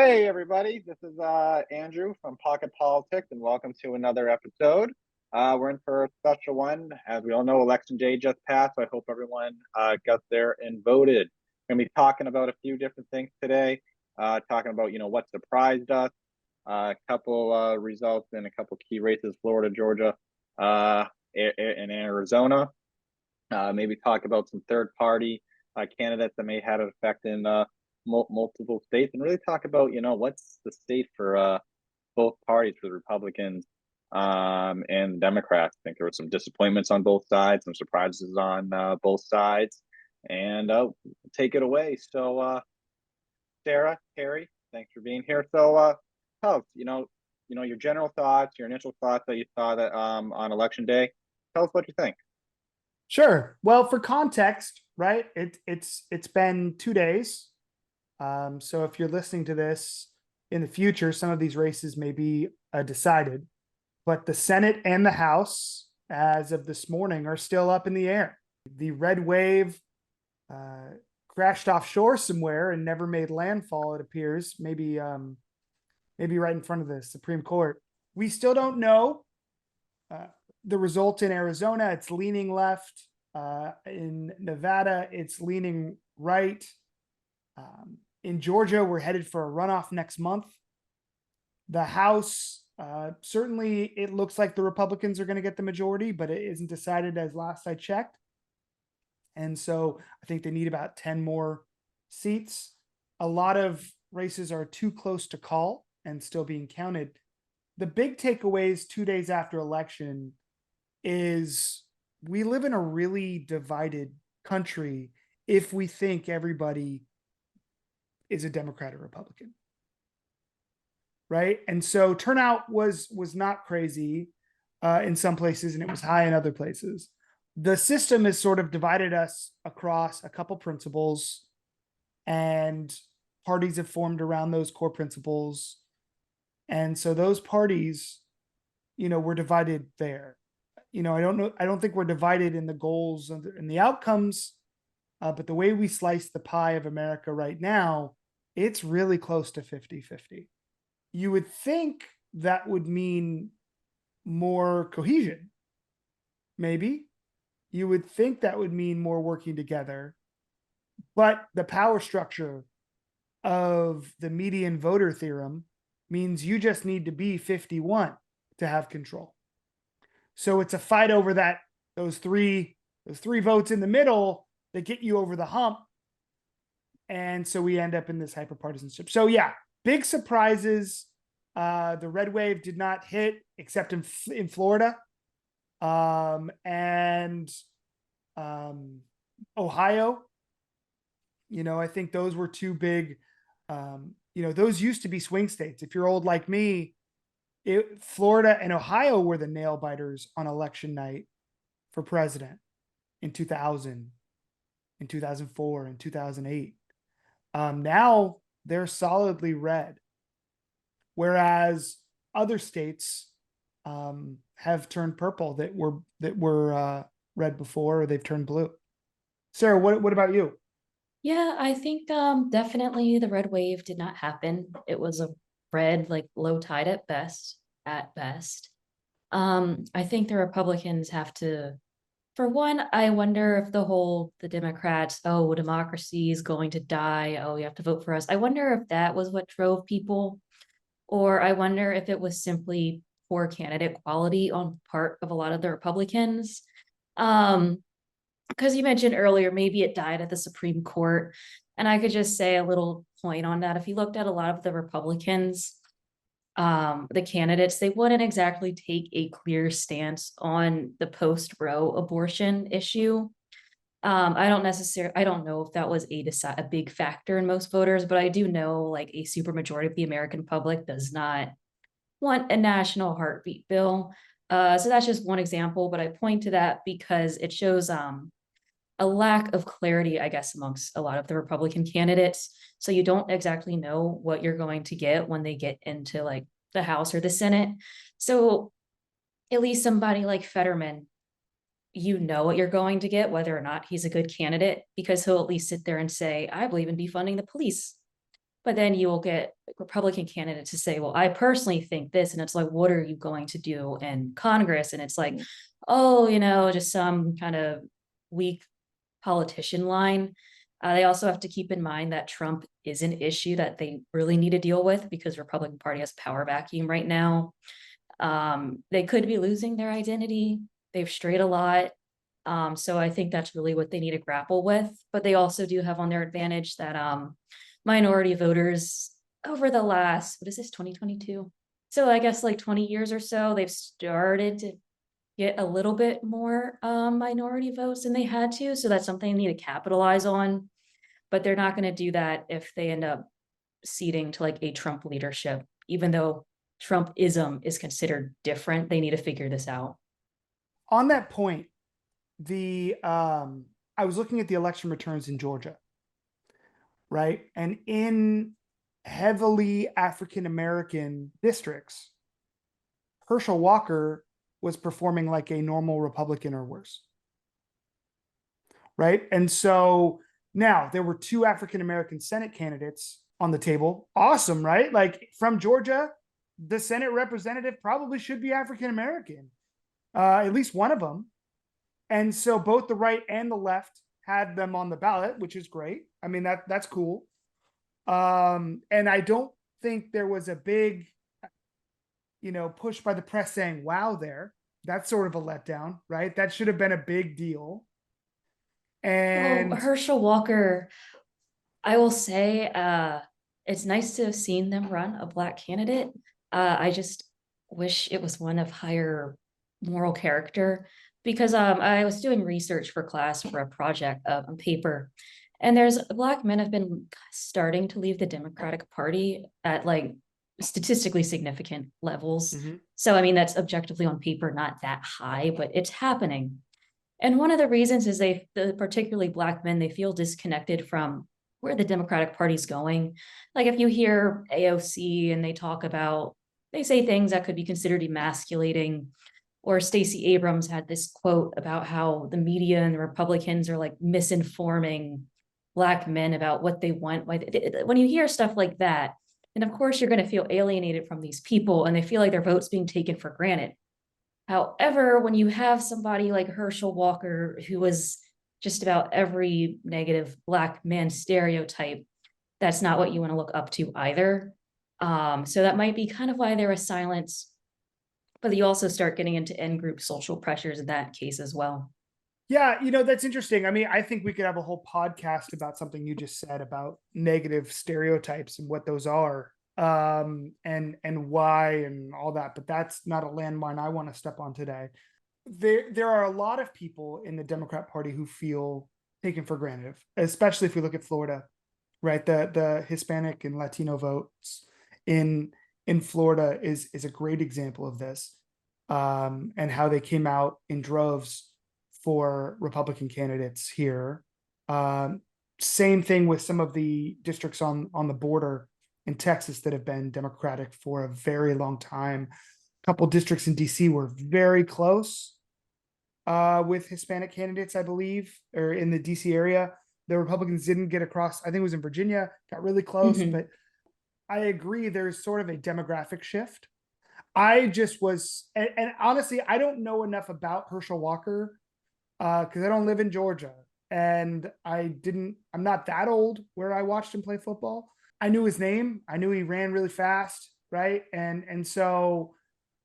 Hey everybody, this is Andrew from Pocket Politics, and welcome to another episode. We're in for a special one. As we all know, Election Day just passed, so I hope everyone got there and voted. We're going to be talking about a few different things today, talking about, what surprised us, a couple results in a couple key races, Florida, Georgia, and Arizona. Maybe talk about some third-party candidates that may have an effect in multiple states, and really talk about what's the state for both parties, for the Republicans and the Democrats. I think there were some disappointments on both sides, some surprises on both sides, and take it away. So Sarah, Carrie, thanks for being here. So tell us, your general thoughts, your initial thoughts that you saw that on election day. Tell us what you think. Sure. Well, for context, right? It's been 2 days. So if you're listening to this in the future, some of these races may be decided, but the Senate and the House, as of this morning, are still up in the air. The red wave crashed offshore somewhere and never made landfall. It appears, maybe right in front of the Supreme Court. We still don't know the result in Arizona. It's leaning left. In Nevada, it's leaning right. In Georgia, we're headed for a runoff next month. The House, certainly it looks like the Republicans are going to get the majority, but it isn't decided as last I checked. And so I think they need about 10 more seats. A lot of races are too close to call and still being counted. The big takeaways 2 days after election is we live in a really divided country if we think everybody is a Democrat or Republican. Right? And so turnout was not crazy in some places, and it was high in other places. The system has sort of divided us across a couple principles, and parties have formed around those core principles. And so those parties, were divided there. I don't think we're divided in the goals and the outcomes, but the way we slice the pie of America right now, it's really close to 50-50. You would think that would mean more cohesion. Maybe. You would think that would mean more working together. But the power structure of the median voter theorem means you just need to be 51 to have control. So it's a fight over those three votes in the middle that get you over the hump. And so we end up in this hyperpartisanship. So yeah, big surprises. The red wave did not hit except in Florida and Ohio. I think those were two big, those used to be swing states. If you're old like me, Florida and Ohio were the nail biters on election night for president in 2000, in 2004, in 2008. Now they're solidly red, whereas other states have turned purple that were red before, or they've turned blue. Sarah, what about you? Yeah, I think definitely the red wave did not happen. It was a red, like low tide at best. I think the Republicans have to, for one, I wonder if the Democrats, oh, democracy is going to die. Oh, you have to vote for us. I wonder if that was what drove people, or I wonder if it was simply poor candidate quality on part of a lot of the Republicans. Because you mentioned earlier, maybe it died at the Supreme Court. And I could just say a little point on that. If you looked at a lot of the Republicans, the candidates, they wouldn't exactly take a clear stance on the post-Roe abortion issue. I don't know if that was a big factor in most voters, but I do know like a super majority of the American public does not want a national heartbeat bill. So that's just one example, but I point to that because it shows a lack of clarity, I guess, amongst a lot of the Republican candidates. So you don't exactly know what you're going to get when they get into like the House or the Senate. So at least somebody like Fetterman, you know what you're going to get, whether or not he's a good candidate, because he'll at least sit there and say, I believe in defunding the police. But then you will get Republican candidates to say, well, I personally think this. And it's like, what are you going to do in Congress? And it's like, oh, just some kind of weak politician line. They also have to keep in mind that Trump is an issue that they really need to deal with because Republican Party has power vacuum right now. They could be losing their identity. They've strayed a lot. So I think that's really what they need to grapple with. But they also do have on their advantage that minority voters over the last, what is this, 2022? So I guess like 20 years or so, they've started to get a little bit more minority votes than they had to. So that's something they need to capitalize on. But they're not going to do that if they end up ceding to like a Trump leadership, even though Trumpism is considered different. They need to figure this out. On that point, I was looking at the election returns in Georgia, right? And in heavily African American districts, Herschel Walker was performing like a normal Republican or worse, right? And so now there were 2 African American Senate candidates on the table. Awesome, right? Like from Georgia, the Senate representative probably should be African American, at least one of them. And so both the right and the left had them on the ballot, which is great. I mean, that's cool. And I don't think there was a big, push by the press saying, wow, there. That's sort of a letdown, right? That should have been a big deal. And well, Herschel Walker, I will say, it's nice to have seen them run a Black candidate. I just wish it was one of higher moral character because I was doing research for class for a project on paper, and there's Black men have been starting to leave the Democratic Party at like statistically significant levels. So I mean that's objectively on paper not that high, but it's happening. And one of the reasons is particularly Black men, they feel disconnected from where the Democratic Party's going. Like if you hear AOC and they say things that could be considered emasculating, or Stacey Abrams had this quote about how the media and the Republicans are like misinforming Black men about what they want. When you hear stuff like that, and of course you're going to feel alienated from these people and they feel like their vote's being taken for granted. However, when you have somebody like Herschel Walker, who was just about every negative Black man stereotype, that's not what you want to look up to either. So that might be kind of why there was silence, but you also start getting into in-group social pressures in that case as well. yeah, that's interesting. I mean, I think we could have a whole podcast about something you just said about negative stereotypes and what those are. And why and all that, but that's not a landmine I want to step on today. There are a lot of people in the Democrat Party who feel taken for granted, especially if we look at Florida, right? The Hispanic and Latino votes in Florida is a great example of this, and how they came out in droves for Republican candidates here. Same thing with some of the districts on the border in Texas that have been Democratic for a very long time. A couple districts in DC were very close with Hispanic candidates, I believe, or in the DC area. The Republicans didn't get across. I think it was in Virginia, got really close, but I agree there's sort of a demographic shift. I just was, and honestly, I don't know enough about Herschel Walker because I don't live in Georgia. And I'm not that old where I watched him play football. I knew his name. I knew he ran really fast, right? And so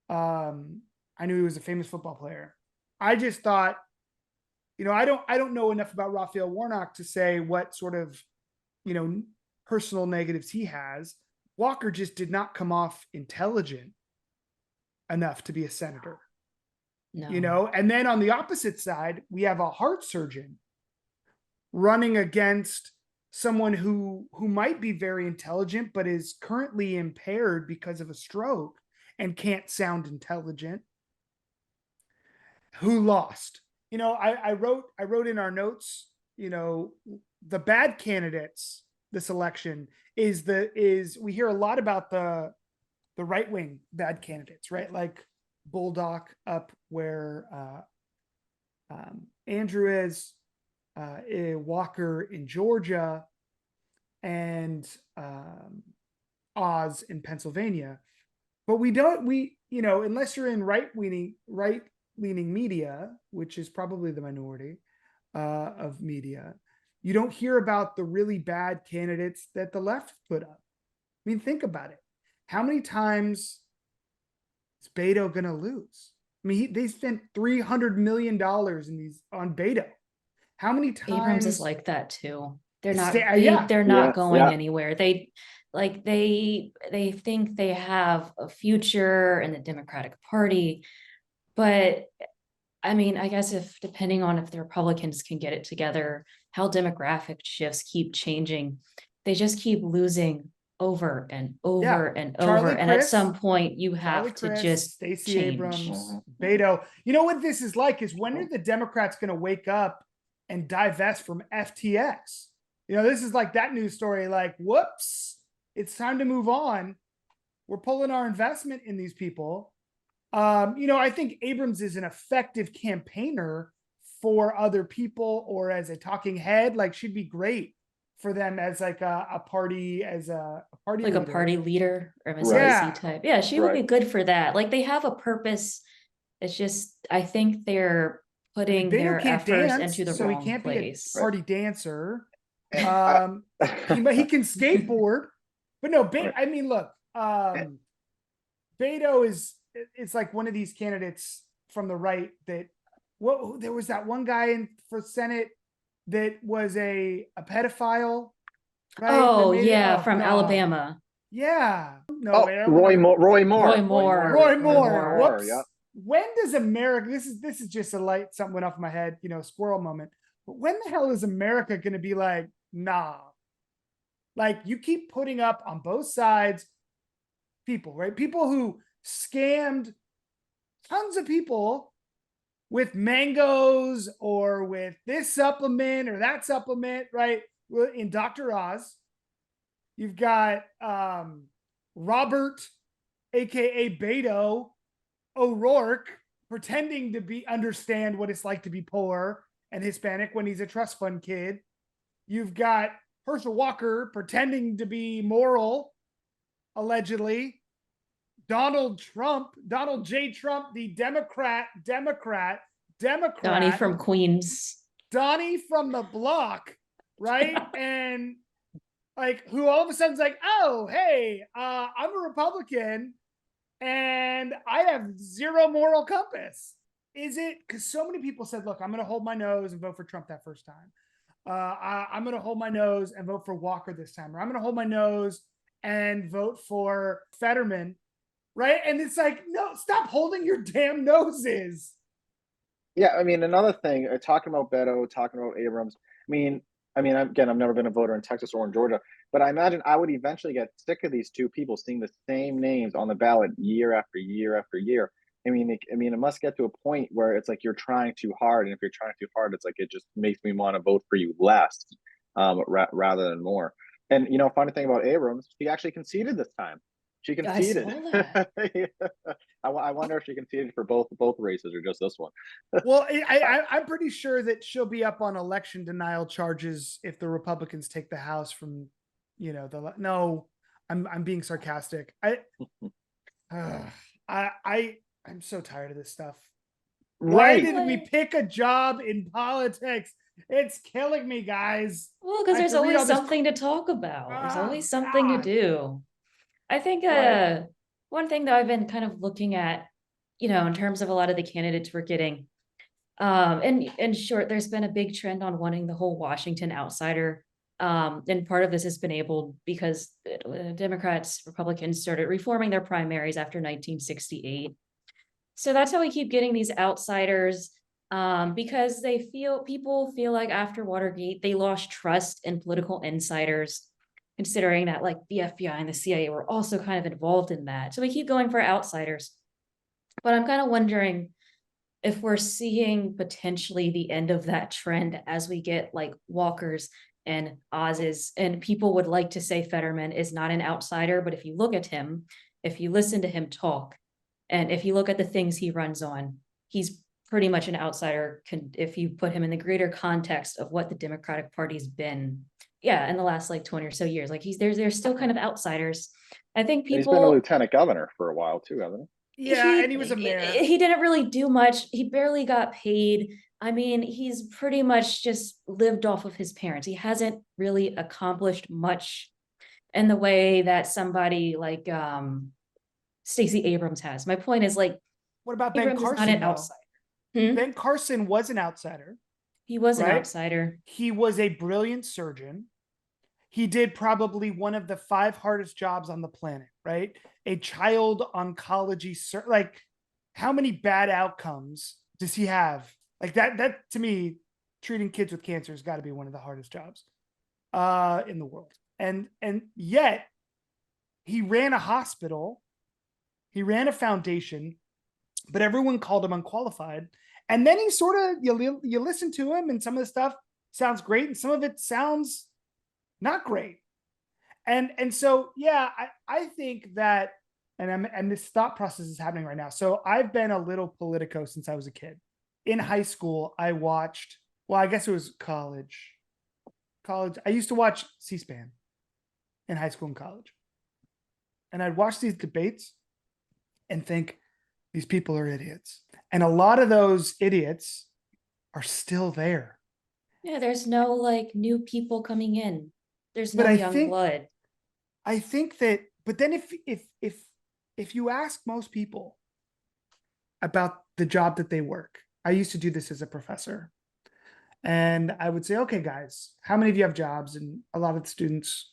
I knew he was a famous football player. I just thought, I don't know enough about Raphael Warnock to say what sort of, personal negatives he has. Walker just did not come off intelligent enough to be a senator. No. And then on the opposite side, we have a heart surgeon running against someone who might be very intelligent, but is currently impaired because of a stroke and can't sound intelligent, who lost. I wrote in our notes, the bad candidates this election is we hear a lot about the right wing bad candidates, right? Like Bulldog up where Andrew is, Walker in Georgia, and Oz in Pennsylvania. But unless you're in right-leaning media, which is probably the minority of media, you don't hear about the really bad candidates that the left put up. I mean, think about it. How many times is Beto going to lose? I mean, they spent $300 million on Beto. How many times? Abrams is like that too. They're not. Yeah. They're not Yeah, going yeah. anywhere. They think they have a future in the Democratic Party, but I mean, I guess depending on if the Republicans can get it together, how demographic shifts keep changing, they just keep losing over and over and over. Charlie And at Crist, some point, you Charlie have to Crist, just Stacey change. Abrams, Beto. You know what this is like is when are the Democrats going to wake up and divest from FTX? You know, this is like that news story, like, whoops, it's time to move on. We're pulling our investment in these people. I think Abrams is an effective campaigner for other people or as a talking head, like she'd be great for them as like a party, as a party like leader. A party leader or MSNBC Yeah. type. Yeah, she would be good for that. Like they have a purpose. It's just, I think they're putting their efforts into the wrong he can't place. be a party dancer. He And can skateboard, but no, I mean, look, Beto it's like one of these candidates from the right that there was that one guy for Senate that was a pedophile, right? From Alabama. Yeah. No, Roy Moore. Roy Moore. Whoops. Yeah. When does America, this is just something went off my head, squirrel moment. But when the hell is America going to be like, nah, like you keep putting up on both sides people, right? People who scammed tons of people with mangoes or with this supplement or that supplement, right? In Dr. Oz, you've got Robert, aka Beto O'Rourke, pretending to understand what it's like to be poor and Hispanic when he's a trust fund kid. You've got Herschel Walker pretending to be moral, allegedly. Donald J. Trump, the Democrat. Donnie from Queens. Donnie from the block, right? And like who all of a sudden's like, oh, hey, I'm a Republican and I have zero moral compass. Is it because so many people said, look, I'm going to hold my nose and vote for Trump that first time. I'm going to hold my nose and vote for Walker this time, or I'm going to hold my nose and vote for Fetterman, right? And it's like, no, stop holding your damn noses. Yeah, I mean, another thing, talking about Beto, talking about Abrams. I mean, again, I've never been a voter in Texas or in Georgia, but I imagine I would eventually get sick of these two people seeing the same names on the ballot year after year after year. I mean, it must get to a point where it's like you're trying too hard, and if you're trying too hard, it's like it just makes me want to vote for you less, rather than more. And funny thing about Abrams, she actually conceded this time. She conceded. I wonder if she conceded for both races or just this one. Well, I'm pretty sure that she'll be up on election denial charges if the Republicans take the House from, no, I'm being sarcastic. I'm so tired of this stuff. Why did we pick a job in politics? It's killing me, guys. Well, because there's always something to talk about. There's always something to do. I think one thing that I've been kind of looking at, in terms of a lot of the candidates we're getting, and in short, there's been a big trend on wanting the whole Washington outsider. And part of this has been enabled because Democrats, Republicans started reforming their primaries after 1968. So that's how we keep getting these outsiders, because people feel like after Watergate, they lost trust in political insiders, considering that like the FBI and the CIA were also kind of involved in that. So we keep going for outsiders. But I'm kind of wondering if we're seeing potentially the end of that trend as we get like Walkers and Oz's, and people would like to say Fetterman is not an outsider, but if you look at him, if you listen to him talk, and if you look at the things he runs on, he's pretty much an outsider if you put him in the greater context of what the Democratic Party's been yeah, in the last like 20 or so years. Like they're still kind of outsiders. I think And he's been a people lieutenant governor for a while too, hasn't Yeah, and he was a mayor. he didn't really do much. He barely got paid. I mean, he's pretty much just lived off of his parents. He hasn't really accomplished much in the way that somebody like Stacey Abrams has. My point is, like, What about Ben Abrams is not Carson, an though? outsider. Hmm? Ben Carson was an outsider, He was an right? outsider. He was a brilliant surgeon. He did probably one of the 5 hardest jobs on the planet, right? A child oncology, like, how many bad outcomes does he have? Like that to me, treating kids with cancer has got to be one of the hardest jobs in the world. And yet he ran a hospital, he ran a foundation, but everyone called him unqualified. And then he sort of, you listen to him, and some of the stuff sounds great, and some of it sounds not great. And so, yeah, I think that, and this thought process is happening right now. So I've been a little politico since I was a kid. In high school, I watched, well, I guess it was college. I used to watch C-SPAN in high school and college. And I'd watch these debates and think, these people are idiots. And a lot of those idiots are still there. Yeah, there's no like new people coming in. There's no But young blood. I think that, but then if you ask most people about the job that they work, I used to do this as a professor, and I would say, okay, guys, how many of you have jobs? And a lot of the students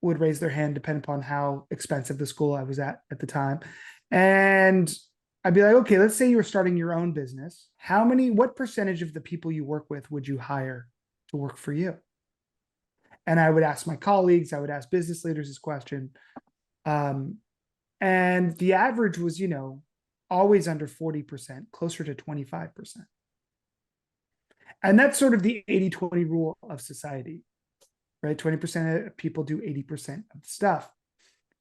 would raise their hand, depending upon how expensive the school I was at the time. And I'd be like, okay, let's say you were starting your own business. What percentage of the people you work with would you hire to work for you? And I would ask my colleagues, I would ask business leaders this question. And the average was, always under 40%, closer to 25%. And that's sort of the 80-20 rule of society, right? 20% of people do 80% of the stuff.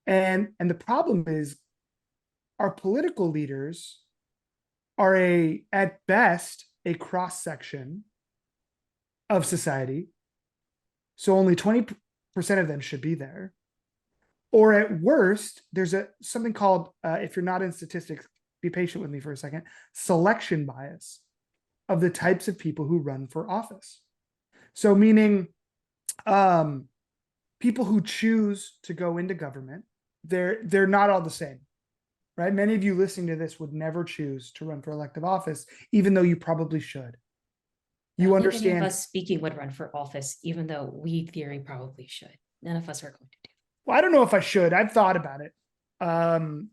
And the problem is, our political leaders are at best, a cross-section of society. So only 20% of them should be there. Or at worst, there's something called, if you're not in statistics, be patient with me for a second, selection bias of the types of people who run for office. So meaning people who choose to go into government, they're not all the same, right? Many of you listening to this would never choose to run for elective office, even though you probably should. You understand. Any of us speaking would run for office, even though we, in theory, probably should. None of us are going to do. Well, I don't know if I should. I've thought about it. And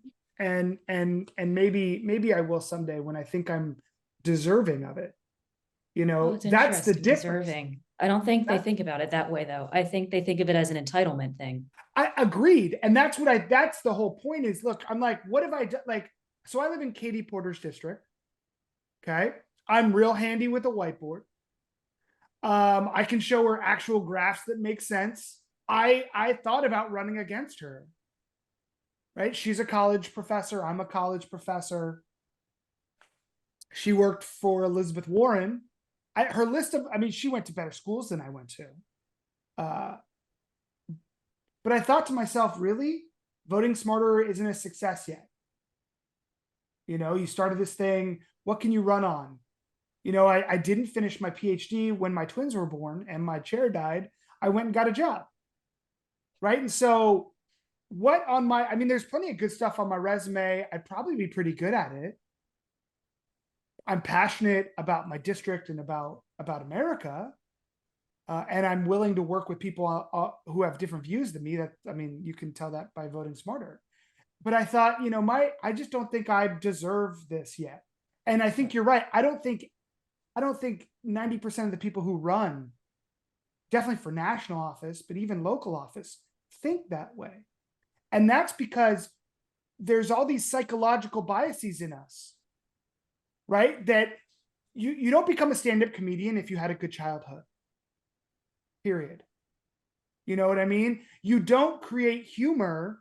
maybe I will someday when I think I'm deserving of it. That's the difference. Deserving. I don't think they think about it that way, though. I think they think of it as an entitlement thing. I agreed. And that's the whole point is, look, I'm like, what have I done? Like, so I live in Katie Porter's district. Okay. I'm real handy with a whiteboard. I can show her actual graphs that make sense. I thought about running against her, right? She's a college professor. I'm a college professor. She worked for Elizabeth Warren. She went to better schools than I went to. But I thought to myself, really? Voting Smarter isn't a success yet. You started this thing. What can you run on? I didn't finish my PhD when my twins were born and my chair died. I went and got a job. Right. And so there's plenty of good stuff on my resume. I'd probably be pretty good at it. I'm passionate about my district and about America. And I'm willing to work with people who have different views than me. You can tell that by voting smarter. But I thought, I just don't think I deserve this yet. And I think you're right. I don't think 90% of the people who run, definitely for national office, but even local office, think that way. And that's because there's all these psychological biases in us, right? That you don't become a stand-up comedian if you had a good childhood, period. You know what I mean? You don't create humor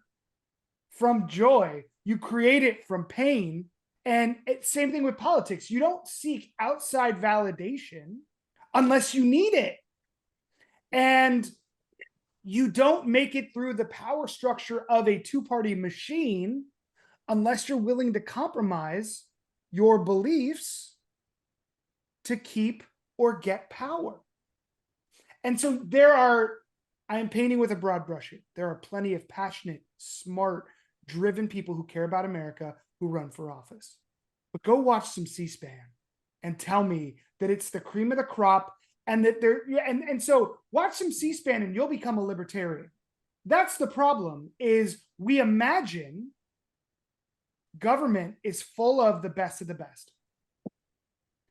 from joy. You create it from pain. And same thing with politics. You don't seek outside validation unless you need it. And you don't make it through the power structure of a two-party machine unless you're willing to compromise your beliefs to keep or get power. And so I am painting with a broad brush here. There are plenty of passionate, smart, driven people who care about America who run for office. But go watch some C-SPAN and tell me that it's the cream of the crop, and that so watch some C-SPAN and you'll become a libertarian. That's the problem, is we imagine government is full of the best of the best.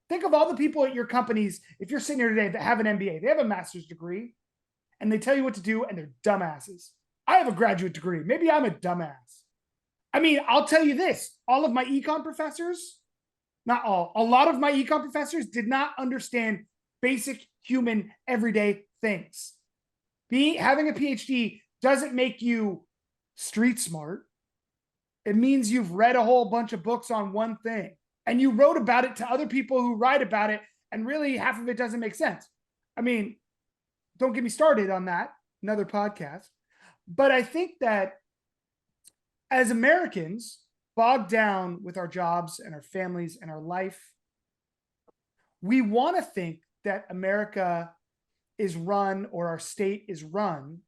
Think of all the people at your companies, if you're sitting here today, that have an MBA, they have a master's degree, and they tell you what to do, and they're dumbasses. I have a graduate degree. Maybe I'm a dumbass. I mean, I'll tell you this, all of my econ professors, not all, a lot of my econ professors did not understand basic human everyday things. Having a PhD doesn't make you street smart. It means you've read a whole bunch of books on one thing, and you wrote about it to other people who write about it, and really half of it doesn't make sense. I mean, don't get me started on that, another podcast. But I think that as Americans, bogged down with our jobs and our families and our life, we want to think that America is run, or our state is run,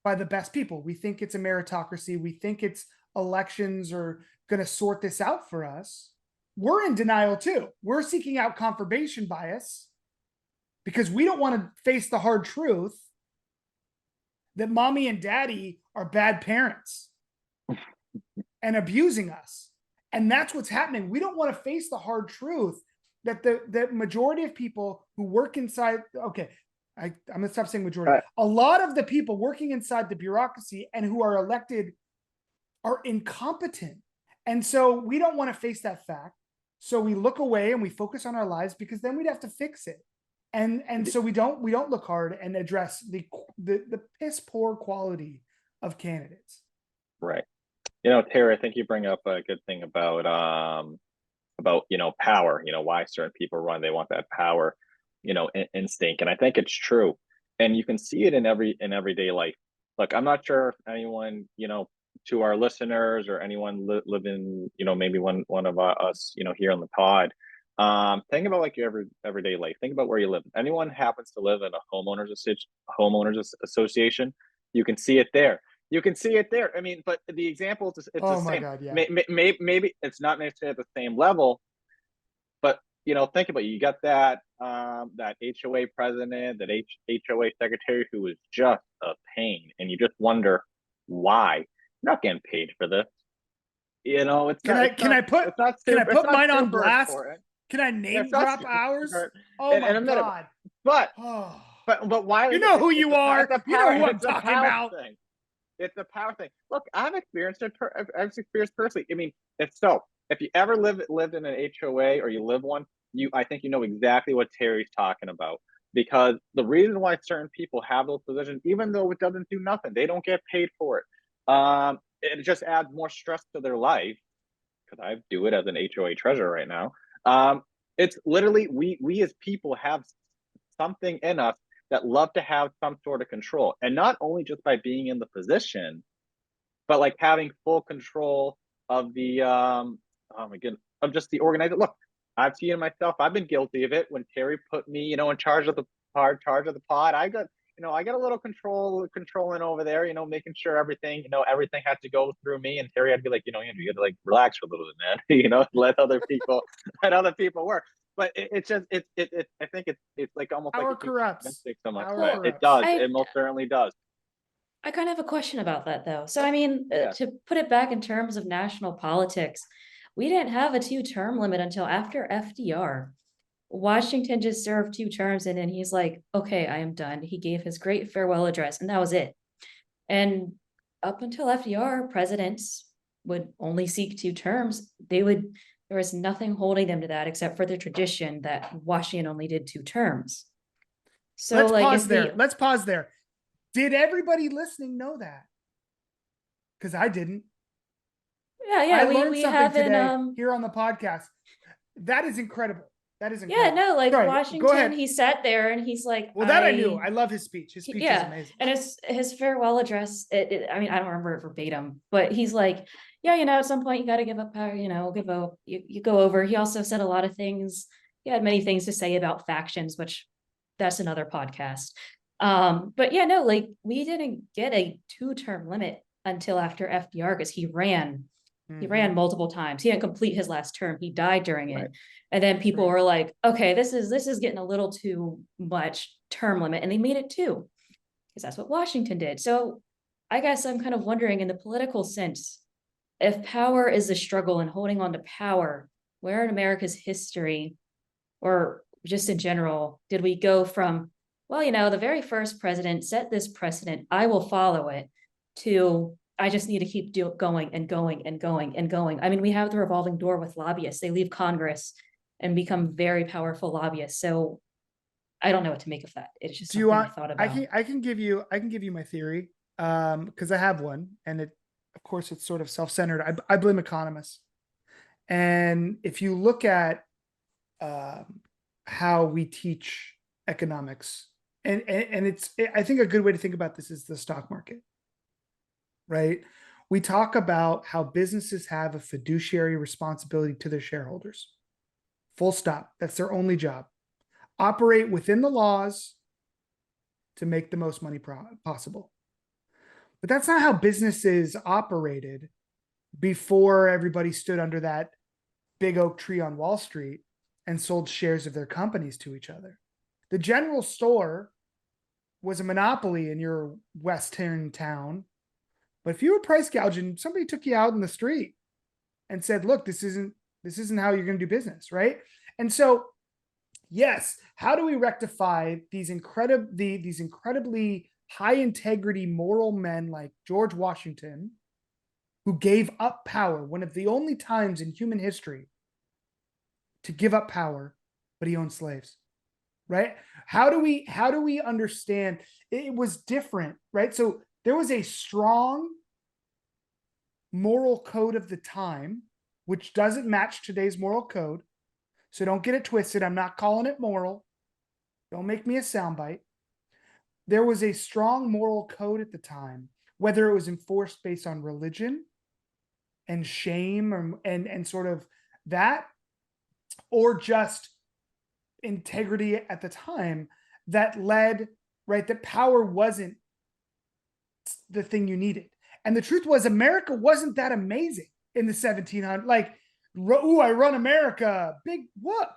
by the best people. We think it's a meritocracy. We think it's elections are going to sort this out for us. We're in denial too. We're seeking out confirmation bias because we don't want to face the hard truth that mommy and daddy are bad parents and abusing us. And that's what's happening. We don't want to face the hard truth that the majority of people who work inside, okay, I'm going to stop saying majority. Right. A lot of the people working inside the bureaucracy and who are elected are incompetent. And so we don't want to face that fact. So we look away and we focus on our lives, because then we'd have to fix it. And so we don't look hard and address the piss poor quality of candidates. Right. You know, Terry, I think you bring up a good thing about power, why certain people run. They want that power, instinct. And I think it's true. And you can see it in everyday life. Look, I'm not sure if anyone, to our listeners or anyone living, maybe one of us, here on the pod, think about like your everyday life. Think about where you live. Anyone happens to live in a homeowners association, you can see it there. You can see it there. I mean, but the example is it's the same. God, yeah. Maybe it's not necessarily at the same level, but think about it. You got that HOA president, that HOA secretary who is just a pain, and you just wonder why. You're not getting paid for this. It's Can I put mine on blast? Important. Can I name drop ours? Oh and, my and God. But why? You know who you are. You know who I'm talking about. It's a power thing. Look, I've experienced it. I've experienced personally. I mean, if you ever lived in an HOA or you live one, I think you know exactly what Terry's talking about. Because the reason why certain people have those positions, even though it doesn't do nothing, they don't get paid for it. It just adds more stress to their life. Because I do it as an HOA treasurer right now. It's literally we as people have something in us that love to have some sort of control, and not only just by being in the position, but like having full control of the oh my goodness, of just the organizer. Look, I've seen it myself. I've been guilty of it when Terry put me, in charge of the pod. I got a little controlling over there, making sure everything had to go through me. And Terry had to be like, you got to like relax for a little bit, man. Let other people work. But I think it's like almost Power like corrupts. So much. Power It does. corrupts. It most certainly does. I kind of have a question about that though. So I mean, Yeah. to put it back in terms of national politics, we didn't have a 2-term limit until after FDR. Washington just served 2 terms and then he's like, okay, I am done. He gave his great farewell address and that was it. And up until FDR, presidents would only seek 2 terms. There was nothing holding them to that except for the tradition that Washington only did 2 terms. So Let's pause there. Did everybody listening know that? Because I didn't. Yeah, I learned we something haven't today here on the podcast. That is incredible. That is Yeah, incredible. no, like Sorry, go Washington, ahead. he sat there and he's like, Well, that I knew. I love his speech. His speech is yeah, amazing. and his farewell address. I mean, I don't remember it verbatim, but he's like, yeah, at some point you got to give up power. Give up. You go over. He also said a lot of things. He had many things to say about factions, which that's another podcast. But yeah, no, like we didn't get a 2-term limit until after FDR because he ran. He ran multiple times. He didn't complete his last term. He died during it. Right. And then people were like, okay, this is getting a little too much term limit. And they made it 2 because that's what Washington did. So I guess I'm kind of wondering in the political sense, if power is a struggle and holding on to power, where in America's history or just in general, did we go from, well, the very first president set this precedent, I will follow it, to I just need to keep going and going and going and going. I mean, we have the revolving door with lobbyists. They leave Congress and become very powerful lobbyists. So I don't know what to make of that. It's just something I thought about. I can give you my theory, because I have one, and of course it's sort of self-centered. I blame economists. And if you look at how we teach economics, and I think a good way to think about this is the stock market, right? We talk about how businesses have a fiduciary responsibility to their shareholders. Full stop. That's their only job. Operate within the laws to make the most money possible. But that's not how businesses operated before everybody stood under that big oak tree on Wall Street and sold shares of their companies to each other. The general store was a monopoly in your Western town. But if you were price gouging, somebody took you out in the street and said, look, this isn't how you're going to do business, right? And so, yes, how do we rectify these incredibly high integrity moral men like George Washington, who gave up power, one of the only times in human history to give up power, but he owned slaves, right? How do we understand it was different, right? So there was a strong moral code of the time, which doesn't match today's moral code. So don't get it twisted. I'm not calling it moral. Don't make me a soundbite. There was a strong moral code at the time, whether it was enforced based on religion and shame and sort of that, or just integrity at the time, that led, right, that power wasn't the thing you needed. And the truth was, America wasn't that amazing in the 1700s. Like, ooh, I run America, big whoop.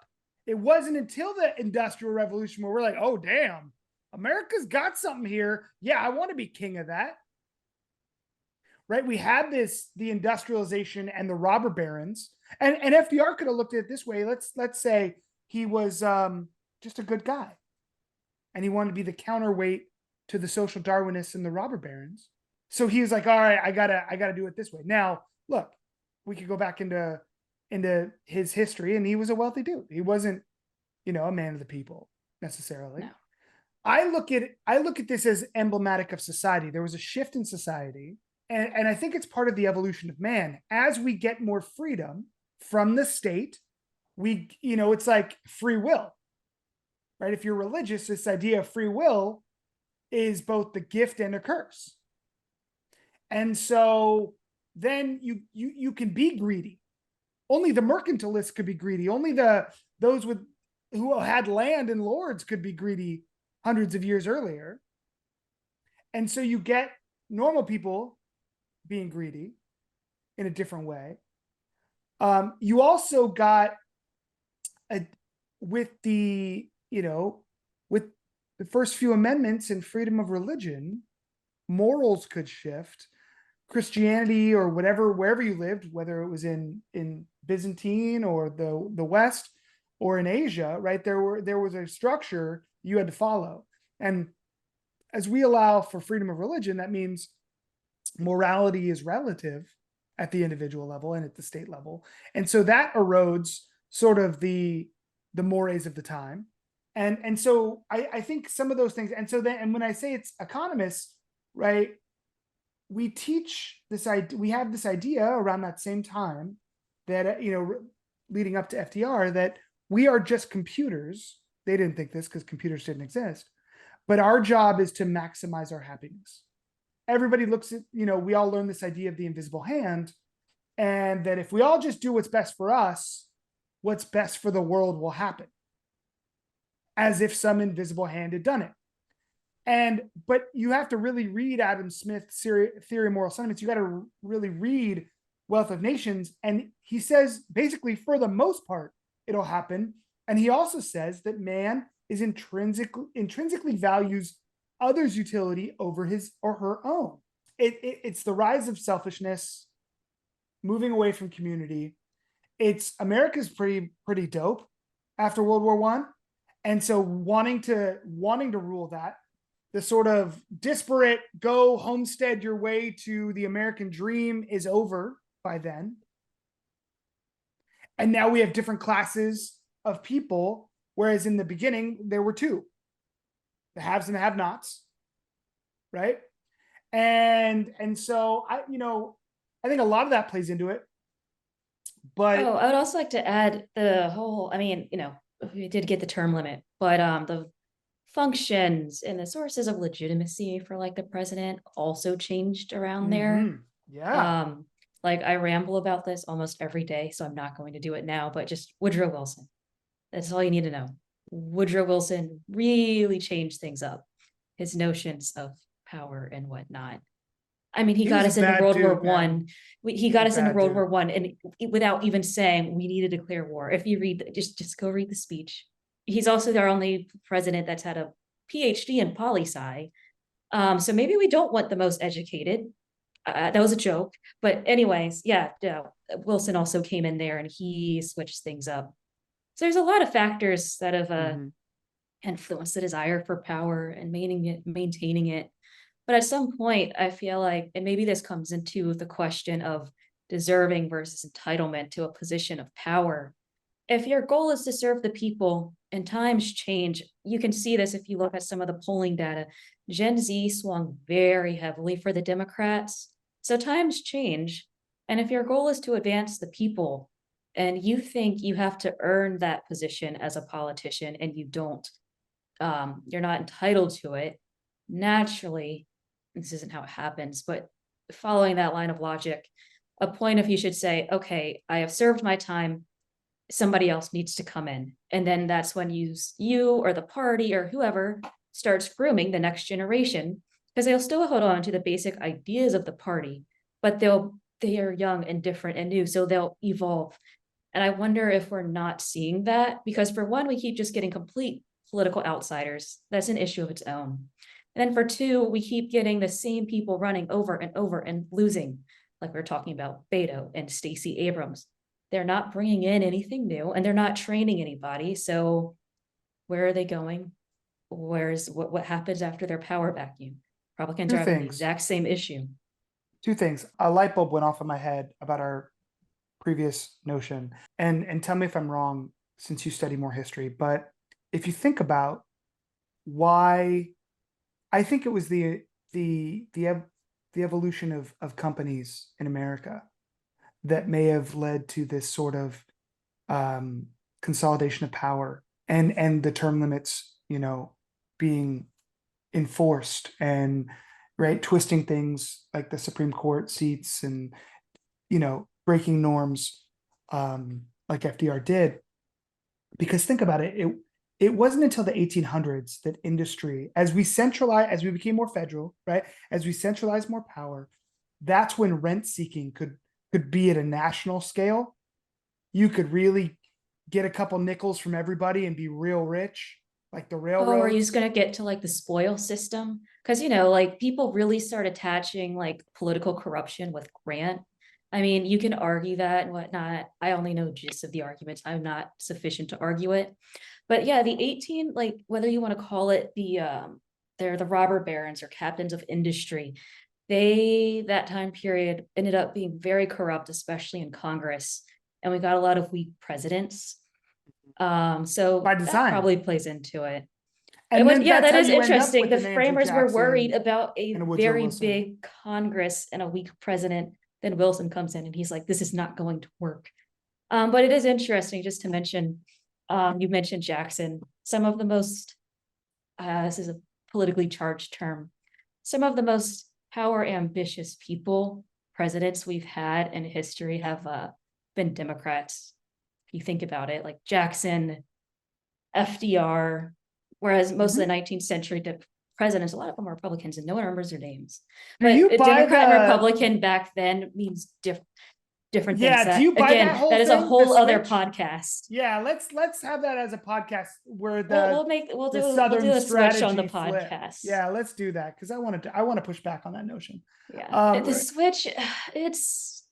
It wasn't until the Industrial Revolution where we're like, oh, damn, America's got something here. Yeah, I want to be king of that. Right? We had the industrialization and the robber barons. And FDR could have looked at it this way. Let's say he was just a good guy. And he wanted to be the counterweight to the social Darwinists and the robber barons. So he was like, all right, I gotta do it this way. Now, look, we could go back into his history, and he was a wealthy dude. He wasn't, a man of the people necessarily. No. I look at this as emblematic of society. There was a shift in society, and I think it's part of the evolution of man. As we get more freedom from the state, it's like free will, right? If you're religious, this idea of free will is both the gift and a curse. And so then you can be greedy. Only the mercantilists could be greedy. Only those who had land and lords could be greedy hundreds of years earlier. And so you get normal people being greedy in a different way. You also got with the first few amendments and freedom of religion, morals could shift. Christianity or whatever, wherever you lived, whether it was in Byzantine or the West or in Asia, right? There was a structure you had to follow. And as we allow for freedom of religion, that means morality is relative at the individual level and at the state level. And so that erodes sort of the mores of the time. And so I think some of those things, and when I say it's economists, right? We teach this idea, we have this idea around that same time that, leading up to FDR, that we are just computers. They didn't think this because computers didn't exist, but our job is to maximize our happiness. Everybody looks at, we all learn this idea of the invisible hand, and that if we all just do what's best for us, what's best for the world will happen, as if some invisible hand had done it. But you have to really read Adam Smith's Theory of Moral Sentiments. You got to really read Wealth of Nations. And he says, basically, for the most part, it'll happen. And he also says that man is intrinsically values others' utility over his or her own. It's the rise of selfishness, moving away from community. America's pretty dope after World War I. And so wanting to rule that, the sort of disparate go homestead your way to the American dream is over by then. And now we have different classes of people, whereas in the beginning there were two, the haves and the have-nots, right? And so I think a lot of that plays into it. But I would also like to add the whole, we did get the term limit, but the functions and the sources of legitimacy for like the president also changed around there. Yeah. Like I ramble about this almost every day, so I'm not going to do it now, but just Woodrow Wilson. That's all you need to know. Woodrow Wilson really changed things up. His notions of power and whatnot. I mean, he got us into World War One. He got us into World War One, and without even saying we need to declare war. If you read, just go read the speech. He's also our only president that's had a PhD in poli-sci. So maybe we don't want the most educated. That was a joke, but anyways, yeah. Wilson also came in there and he switched things up. So there's a lot of factors that have influenced the desire for power and maintaining it. But at some point, I feel like, and maybe this comes into the question of deserving versus entitlement to a position of power. If your goal is to serve the people and times change, you can see this if you look at some of the polling data. Gen Z swung very heavily for the Democrats. So times change. And if your goal is to advance the people and you think you have to earn that position as a politician and you don't, you're not entitled to it, naturally, this isn't how it happens, but following that line of logic, a point of you should say, okay, I have served my time, somebody else needs to come in. And then that's when you or the party or whoever starts grooming the next generation, because they'll still hold on to the basic ideas of the party, but they are young and different and new, so they'll evolve. And I wonder if we're not seeing that, because for one, we keep just getting complete political outsiders. That's an issue of its own. And then for two, we keep getting the same people running over and over and losing, like we we're talking about Beto and Stacey Abrams. They're not bringing in anything new and they're not training anybody. So where are they going? What happens after their power vacuum? Republicans are having the exact same issue. Two things. A light bulb went off in my head about our previous notion. And tell me if I'm wrong, since you study more history, but if you think about why, I think it was the evolution of companies in America that may have led to this sort of consolidation of power and the term limits, being enforced and twisting things like the Supreme Court seats and breaking norms like FDR did. Because think about it, it wasn't until the 1800s that industry, as we became more federal, as we centralized more power, that's when rent seeking could be at a national scale. You could really get a couple nickels from everybody and be real rich, like the railroads. Oh, are you just gonna get to like the spoil system? Because like people really start attaching like political corruption with grant. I mean, you can argue that and whatnot. I only know gist of the arguments. I'm not sufficient to argue it. But yeah, whether you want to call it they're the robber barons or captains of industry. That time period ended up being very corrupt, especially in Congress. And we got a lot of weak presidents. So by design, that probably plays into it. And that is interesting. The framers were worried about a very big Congress and a weak president. Then Wilson comes in and he's like, this is not going to work. But it is interesting just to mention, You mentioned Jackson. Some of the most, this is a politically charged term, some of the most power ambitious presidents we've had in history have been Democrats. If you think about it, like Jackson, FDR, whereas most of the 19th century presidents, a lot of them were Republicans and no one remembers their names. But you a buy Democrat and the- Republican back then means different things. Yeah, do you buy again, that whole that is a thing, the whole other switch? podcast. Yeah, let's have that as a podcast where We'll do Southern a switch on the strategy flip. podcast. Yeah, let's do that because I want to push back on that notion. Yeah, the switch, it's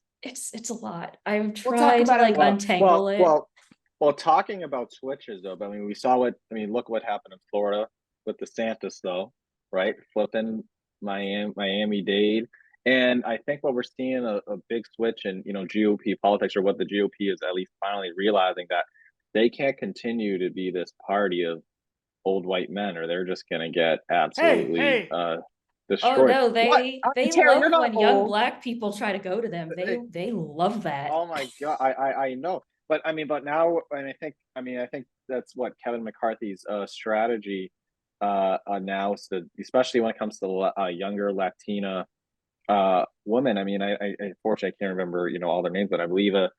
a lot. I've We'll talk tried to about it like later. untangle it. Well, talking about switches though, but I mean, we saw look what happened in Florida with DeSantis though, right? Flipping Miami-Dade. And I think what we're seeing a big switch in, GOP politics, or what the GOP is at least finally realizing, that they can't continue to be this party of old white men, or they're just going to get absolutely destroyed. Oh no, they Tara, love when young Black people try to go to them. They love that. Oh my God, I know. But now, and I think that's what Kevin McCarthy's strategy announced, that especially when it comes to younger Latina women. I mean, I unfortunately I can't remember all their names, but I believe a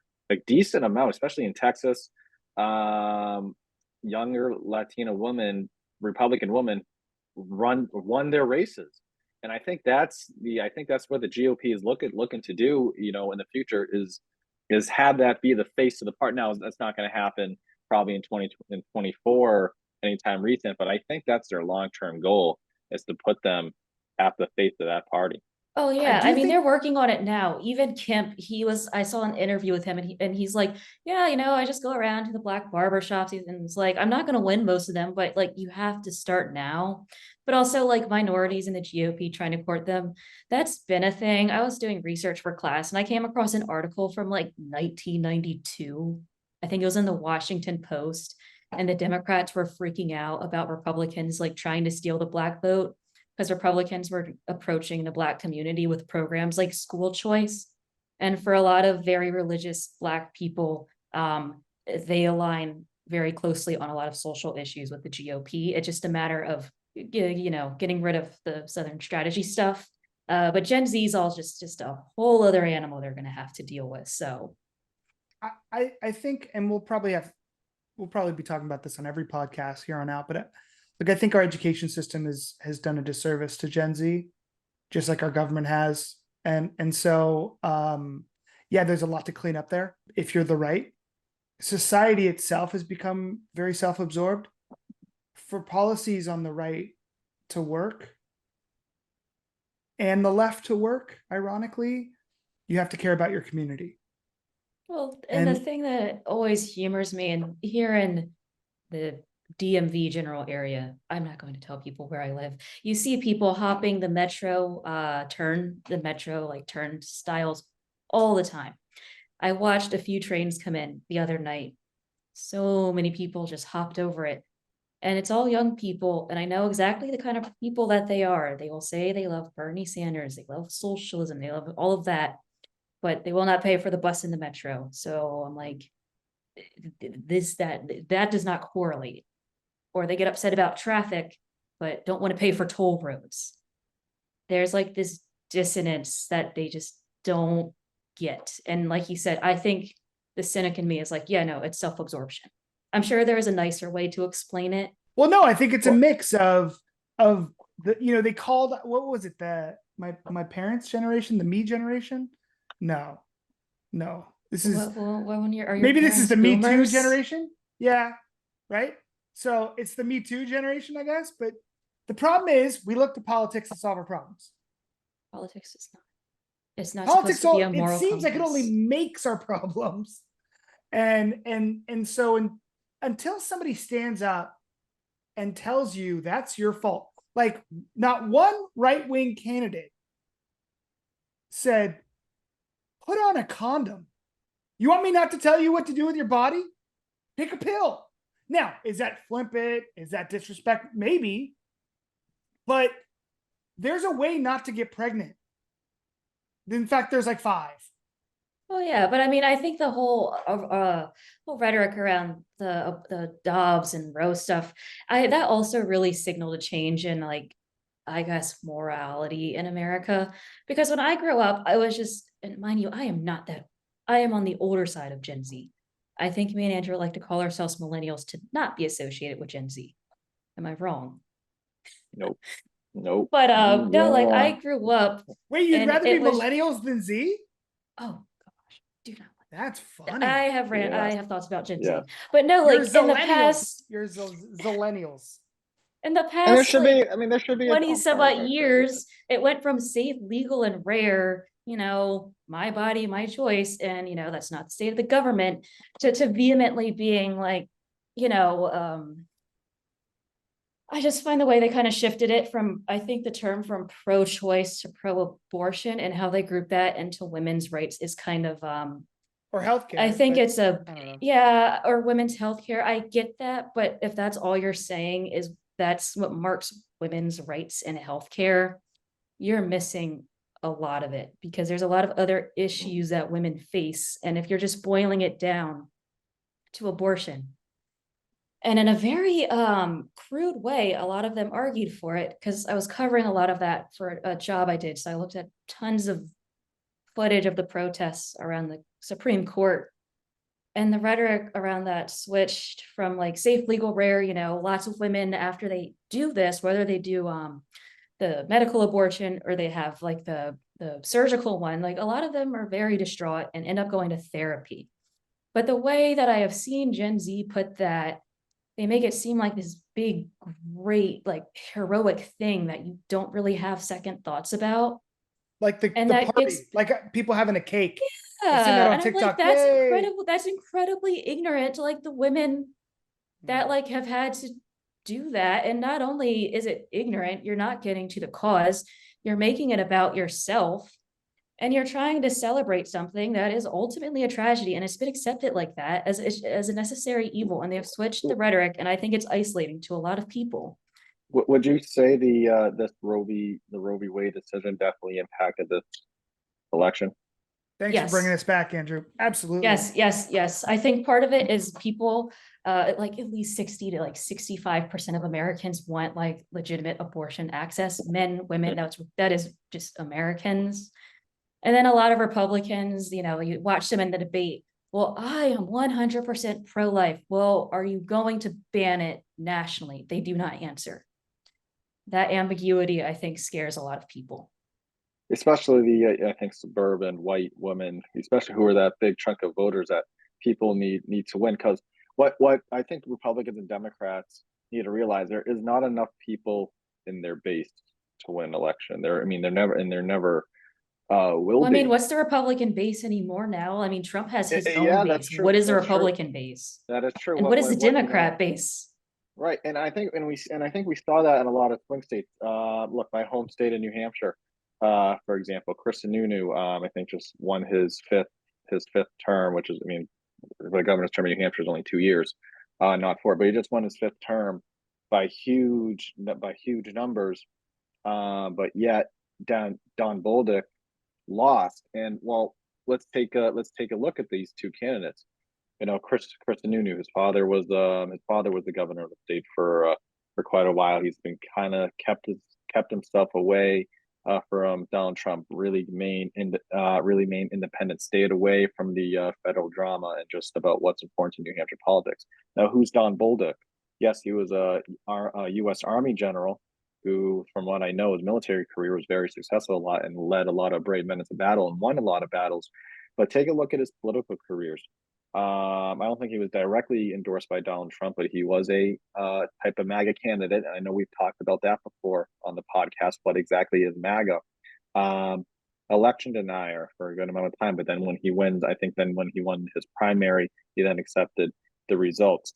decent amount, especially in Texas, younger Latina women, Republican women, won their races. And I think that's what the GOP is looking to do, in the future, is have that be the face of the party. Now, that's not going to happen probably in 2024 anytime recent, but I think that's their long-term goal, is to put them at the face of that party. Oh yeah, I mean they're working on it now. Even Kemp, I saw an interview with him, and he's like, yeah, I just go around to the Black barber shops, and it's like, I'm not going to win most of them, but like you have to start now. But also like minorities in the GOP trying to court them, that's been a thing. I was doing research for class, and I came across an article from like 1992. I think it was in the Washington Post, and the Democrats were freaking out about Republicans like trying to steal the Black vote, because Republicans were approaching the Black community with programs like school choice. And for a lot of very religious Black people, they align very closely on a lot of social issues with the GOP. It's just a matter of, getting rid of the Southern strategy stuff. But Gen Z is all just a whole other animal they're going to have to deal with. So I think, and we'll probably be talking about this on every podcast here on out, but I think our education system has done a disservice to Gen Z, just like our government has. And so, there's a lot to clean up there. If you're the right, society itself has become very self-absorbed. For policies on the right to work and the left to work, ironically, you have to care about your community. Well, and the thing that always humors me, and here in the DMV general area, I'm not going to tell people where I live, you see people hopping the metro turnstiles all the time. I watched a few trains come in the other night. So many people just hopped over it, and it's all young people, and I know exactly the kind of people that they are. They will say they love Bernie Sanders, they love socialism, they love all of that, but they will not pay for the bus in the metro. So I'm like, that does not correlate. Or they get upset about traffic, but don't want to pay for toll roads. There's like this dissonance that they just don't get. And like you said, I think the cynic in me is like, yeah, no, it's self-absorption. I'm sure there is a nicer way to explain it. Well, no, I think it's a mix of they called, what was it, my parents' generation, the me generation? No, this is maybe this is the Me Too generation. Yeah, right. So it's the Me Too generation, I guess. But the problem is, we look to politics to solve our problems. Politics is not. It's not Politics. supposed to be a moral it seems compass. like it only makes our problems. And so until somebody stands up and tells you that's your fault, like not one right-wing candidate said, put on a condom. You want me not to tell you what to do with your body? Pick a pill. Now, is that flippant? Is that disrespect? Maybe. But there's a way not to get pregnant. In fact, there's like 5. Oh yeah, but I mean, I think the whole rhetoric around the Dobbs and Roe stuff, that also really signaled a change in, like, I guess, morality in America. Because when I grew up, I was just, and mind you, I am not that, I am on the older side of Gen Z. I think me and Andrew like to call ourselves millennials to not be associated with Gen Z. Am I wrong? Nope. Nope. But no, You're like, I wrong. grew up Wait, you'd and rather be it was, millennials than Z? oh gosh, do not. That's I funny. have I Yeah. have thoughts about Gen Yeah. Z, but no, You're like, in the zillennials. past, You're zillennials. in the And there past, should be, like, I mean, there should be a 20 dog some park odd for everything. years, it went from safe, legal, and rare, my body, my choice, and that's not the state of the government, to vehemently being like, you know, um, I just find the way they kind of shifted it from, I think the term from pro-choice to pro-abortion and how they group that into women's rights is kind of Or I healthcare, think but it's a, I don't know. yeah, or women's healthcare. I get that, but if that's all you're saying is that's what marks women's rights in healthcare, you're missing a lot of it, because there's a lot of other issues that women face. And if you're just boiling it down to abortion, and in a very crude way, a lot of them argued for it, because I was covering a lot of that for a job I did. So I looked at tons of footage of the protests around the Supreme Court, and the rhetoric around that switched from, like, safe, legal, rare, lots of women, after they do this, whether they do the medical abortion or they have, like, the surgical one, like, a lot of them are very distraught and end up going to therapy. But the way that I have seen Gen Z put that, they make it seem like this big, great, like, heroic thing that you don't really have second thoughts about. Like And the that gets, party, like people having a cake. I've seen that yeah, on and I'm like, TikTok. Yay. that's incredibly ignorant to, like, the women that, Mm. like, have had to do that. And not only is it ignorant, you're not getting to the cause, you're making it about yourself, and you're trying to celebrate something that is ultimately a tragedy, and it's been accepted like that as a necessary evil, and they've switched the rhetoric, and I think it's isolating to a lot of people. Would you say this the Roe v. Wade decision definitely impacted this election? Thanks for bringing Yes. us back, Andrew. Absolutely. Yes. I think part of it is people, like, at least 60 to, like, 65% of Americans want, like, legitimate abortion access. Men, women, that is just Americans. And then a lot of Republicans, you watch them in the debate. Well, I am 100% pro-life. Well, are you going to ban it nationally? They do not answer. That ambiguity, I think, scares a lot of people. Especially I think suburban white women, especially who are that big chunk of voters that people need to win. Because what I think Republicans and Democrats need to realize, there is not enough people in their base to win an election. They're never will Well, I mean, be. what's the Republican base anymore now? I mean, Trump has his own Yeah, that's base. true. What is the That's true. Republican base? That is true. And what is the What Democrat base? right. And I think we saw that in a lot of swing states. Look, my home state in New Hampshire, for example, Chris Sununu, I think just won his fifth term, which is, I mean, the governor's term in New Hampshire is only 2 years, not four, but he just won his fifth term by huge numbers. But yet Don Bolduc lost. And well, let's take a look at these two candidates. Chris Sununu, his father was the governor of the state for quite a while. He's been kind of kept himself away from Donald Trump. Really main independent, stayed away from the federal drama and just about what's important in New Hampshire politics. Now, who's Don Bolduc? Yes, he was a U.S. Army general who, from what I know, his military career was very successful a lot and led a lot of brave men into battle and won a lot of battles. But take a look at his political careers. I don't think he was directly endorsed by Donald Trump, but he was a type of MAGA candidate. And I know we've talked about that before on the podcast. What exactly is MAGA? Um, Election denier for a good amount of time. But then when he wins, I think then when he won his primary, he then accepted the results.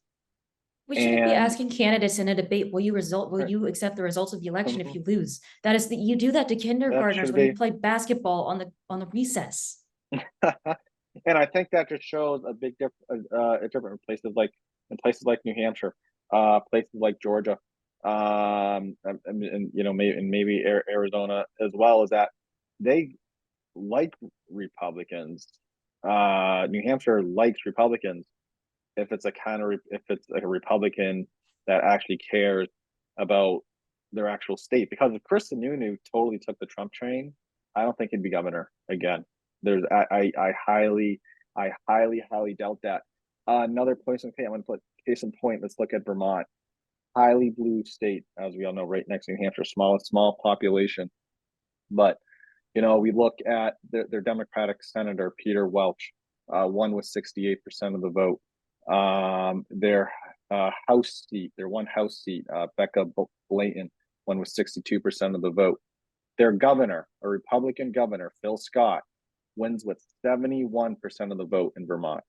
We shouldn't be And asking candidates in a debate, will you accept the results of the election if you lose? You do that to that kindergartners should when you be. play basketball on the recess. And I think that just shows a different in places like New Hampshire, places like Georgia, and maybe Arizona as well, is that they like Republicans New Hampshire likes Republicans if it's if it's like a Republican that actually cares about their actual state. Because if Chris Sununu totally took the Trump train, I don't think he'd be governor again. I highly doubt that. Another place, okay, I'm going to put case in point. Let's look at Vermont, highly blue state, as we all know, right next to New Hampshire, small population, but we look at their Democratic Senator, Peter Welch, won with 68% of the vote. Their their one House seat, Becca Blayton, won with 62% of the vote. Their governor, a Republican governor, Phill Scott, wins with 71% of the vote in Vermont.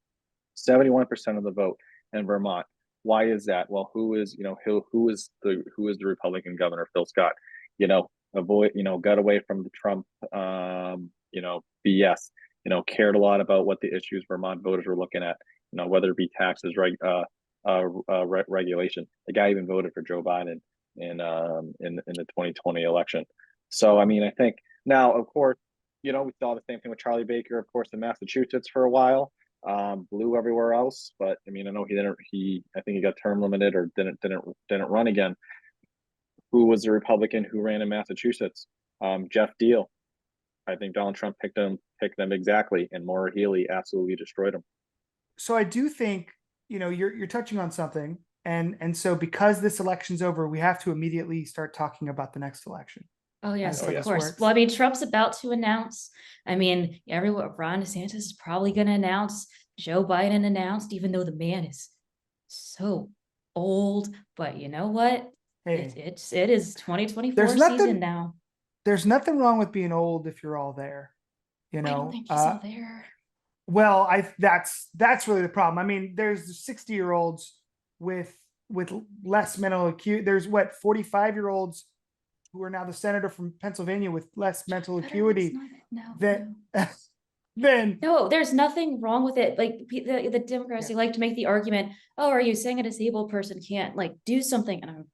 71% of the vote in Vermont. Why is that? Well, who is the Republican governor, Phill Scott? Got away from the Trump BS, cared a lot about what the issues Vermont voters were looking at, whether it be taxes, regulation. The guy even voted for Joe Biden in the 2020 election. So I mean, I think now, of course, we saw the same thing with Charlie Baker, of course, in Massachusetts for a while. Blue everywhere else, but I mean, I know I think he got term limited or didn't run again. Who was the Republican who ran in Massachusetts? Jeff Deal. I think Donald Trump picked them exactly, and Maura Healey absolutely destroyed him. So I do think, you're touching on something. And so because this election's over, we have to immediately start talking about the next election. Oh yes, As of this course. works. Well, I mean, Trump's about to announce. I mean, Ron DeSantis is probably going to announce. Joe Biden announced, even though the man is so old. But you know what? Hey, It is 2024 there's nothing- season now. There's nothing wrong with being old if you're all there. I don't think he's all there. Well, that's really the problem. I mean, there's 60-year-olds with less mental acuity. There's 45-year-olds who are now the senator from Pennsylvania with less mental acuity than No, there's nothing wrong with it. Like the Democrats, they like to make the argument, oh, are you saying a disabled person can't do something? And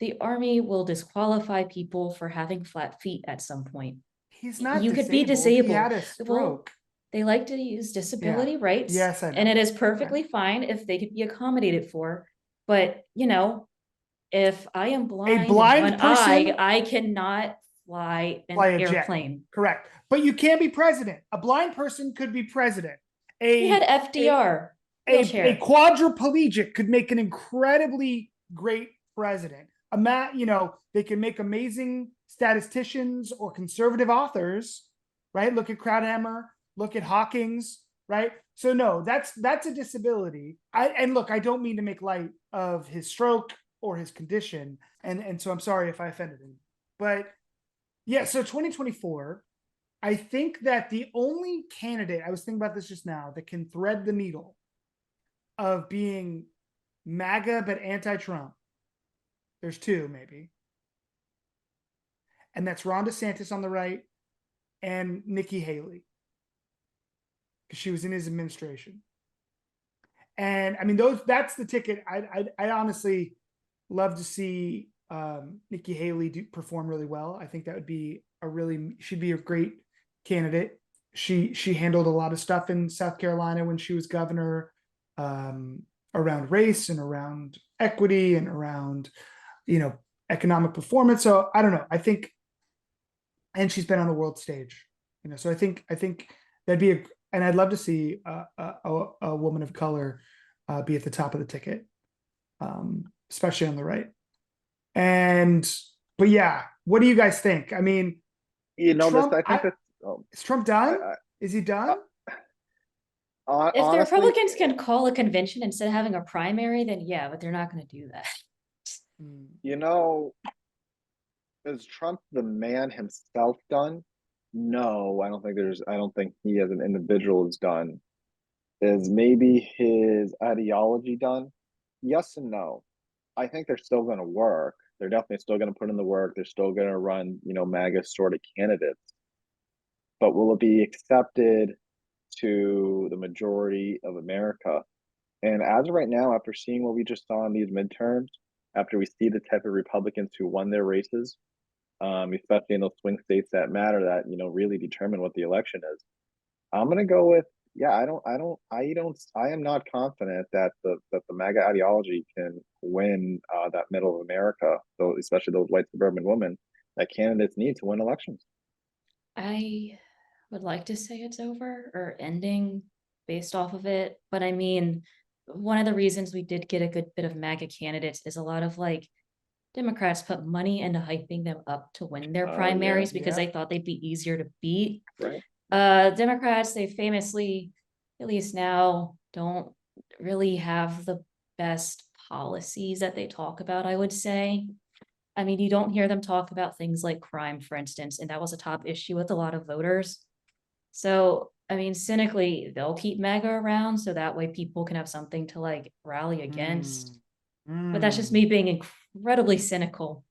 the army will disqualify people for having flat feet at some point. He's not You disabled. could be disabled. He had a stroke. Well, they like to use disability rights. Yes, I know. And it is perfectly fine if they could be accommodated for. But if I am blind, in one eye, I cannot fly an airplane. Jet. Correct. But you can't be president. A blind person could be president. We had FDR. A quadriplegic could make an incredibly great president. They can make amazing statisticians or conservative authors, right? Look at Krauthammer, look at Hawkins, right? So no, that's a disability. I don't mean to make light of his stroke or his condition. And so I'm sorry if I offended him. But yeah, so 2024, I think that the only candidate, I was thinking about this just now, that can thread the needle of being MAGA but anti-Trump, there's two maybe. And that's Ron DeSantis on the right and Nikki Haley, because she was in his administration. And I mean, that's the ticket. I honestly love to see Nikki Haley perform really well. I think that would be she'd be a great candidate. She handled a lot of stuff in South Carolina when she was governor, around race and around equity and around, economic performance. So I don't know. I think, and she's been on the world stage, so I think that'd be and I'd love to see a woman of color be at the top of the ticket, especially on the right. But yeah, what do you guys think? I mean, Trump, is Trump done? Is he done? If the Republicans can call a convention instead of having a primary, then yeah, but they're not going to do that. Is Trump the man himself done? No, I don't think he as an individual is done. Is maybe his ideology done? Yes and no. I think they're still going to work. They're definitely still going to put in the work. They're still going to run, MAGA sort of candidates. But will it be accepted to the majority of America? And as of right now, after seeing what we just saw in these midterms, after we see the type of Republicans who won their races, especially in those swing states that matter, that really determine what the election is, I'm going to go with yeah, I am not confident that the MAGA ideology can win that middle of America, though, especially those white suburban women that candidates need to win elections. I would like to say it's over or ending based off of it, but I mean, one of the reasons we did get a good bit of MAGA candidates is a lot of like Democrats put money into hyping them up to win their Yeah, primaries because Yeah. they thought they'd be easier to beat. right. Democrats, they famously, at least now, don't really have the best policies that they talk about, I would say. I mean, you don't hear them talk about things like crime, for instance, and that was a top issue with a lot of voters. So, I mean, cynically, they'll keep MAGA around so that way people can have something to like rally against. But that's just Mm. me being incredibly cynical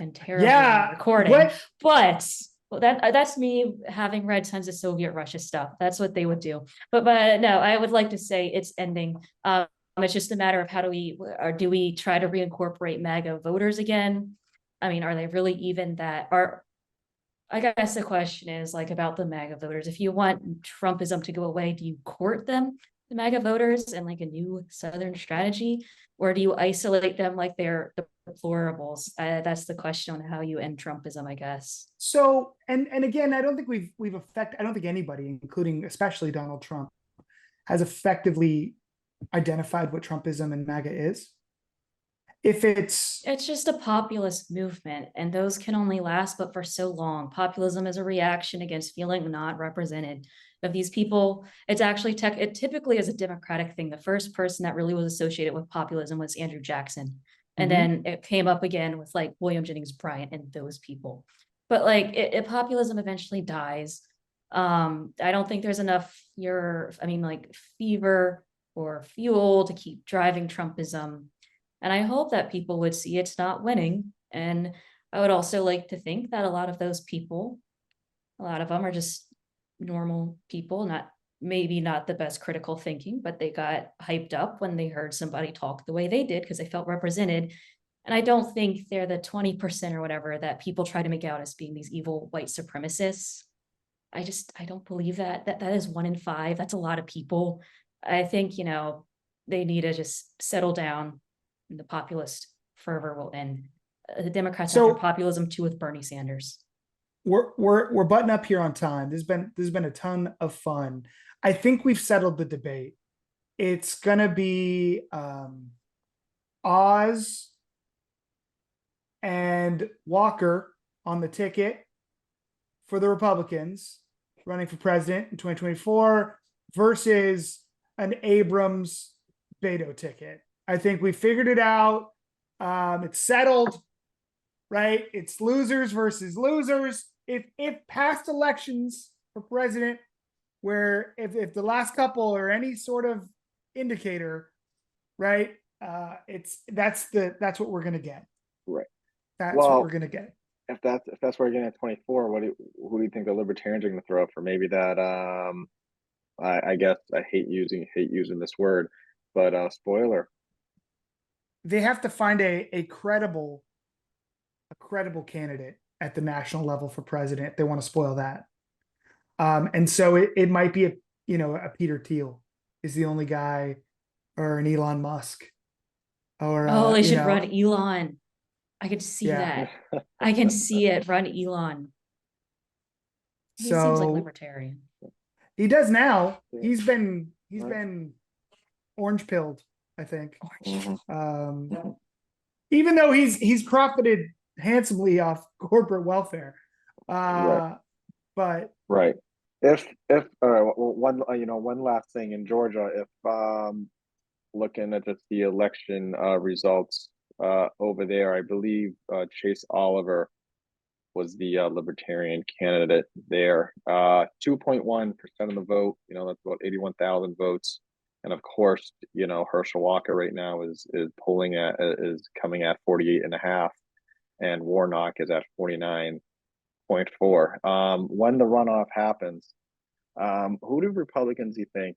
and terrible Yeah. at recording. What? But well, that's me having read tons of Soviet Russia stuff. That's what they would do. But no, I would like to say it's ending. It's just a matter of how do we, or do we try to reincorporate MAGA voters again? I mean, are they really even that? Are I guess the question is like about the MAGA voters. If you want Trumpism to go away, do you court them, the MAGA voters, and like a new Southern strategy, or do you isolate them like they're the deplorables? That's the question on how you end Trumpism, I guess. So, and again, I don't think I don't think anybody, including especially Donald Trump, has effectively identified what Trumpism and MAGA is. If it's It's just a populist movement, and those can only last but for so long. Populism is a reaction against feeling not represented. Of these people, it's actually it typically is a democratic thing. The first person that really was associated with populism was Andrew Jackson. And Mhm. then it came up again with like William Jennings Bryan and those people. But like populism eventually dies. I don't think there's enough like fever or fuel to keep driving Trumpism. And I hope that people would see it's not winning. And I would also like to think that a lot of those people, a lot of them are just normal people, not maybe not the best critical thinking, but they got hyped up when they heard somebody talk the way they did because they felt represented. And I don't think they're the 20% or whatever that people try to make out as being these evil white supremacists. I don't believe that. That is 1 in 5. That's a lot of people. I think, they need to just settle down and the populist fervor will end. The Democrats have their so populism too with Bernie Sanders. we're butting up here on time. There's been a ton of fun. I think we've settled the debate. It's gonna be Oz and Walker on the ticket for the Republicans running for president in 2024 versus an Abrams Beto ticket. I think we figured it out. It's settled, right? It's losers versus losers. If past elections for president, where if the last couple are any sort of indicator, right? That's what we're gonna get. Right. That's what we're Well, gonna get. if that's where you're getting at 24, who do you think the libertarians are going to throw up for maybe that I guess I hate using this word, but spoiler. They have to find a credible candidate at the national level for president if they want to spoil that. And so it might be a Peter Thiel is the only guy, or an Elon Musk, or Oh, they should run Elon. I could see yeah. that. I can see it. Run Elon. He seems like So libertarian. he does now. He's been Right. orange pilled, I think. Mhm. Even though he's profited handsomely off corporate welfare. Right. But Right. If one last thing in Georgia, if looking at just the election results over there, I believe Chase Oliver was the libertarian candidate there. 2.1% of the vote, that's about 81,000 votes. And of course, Herschel Walker right now is coming at 48 and a half, and Warnock is at 49.4. When the runoff happens, who do Republicans, you think,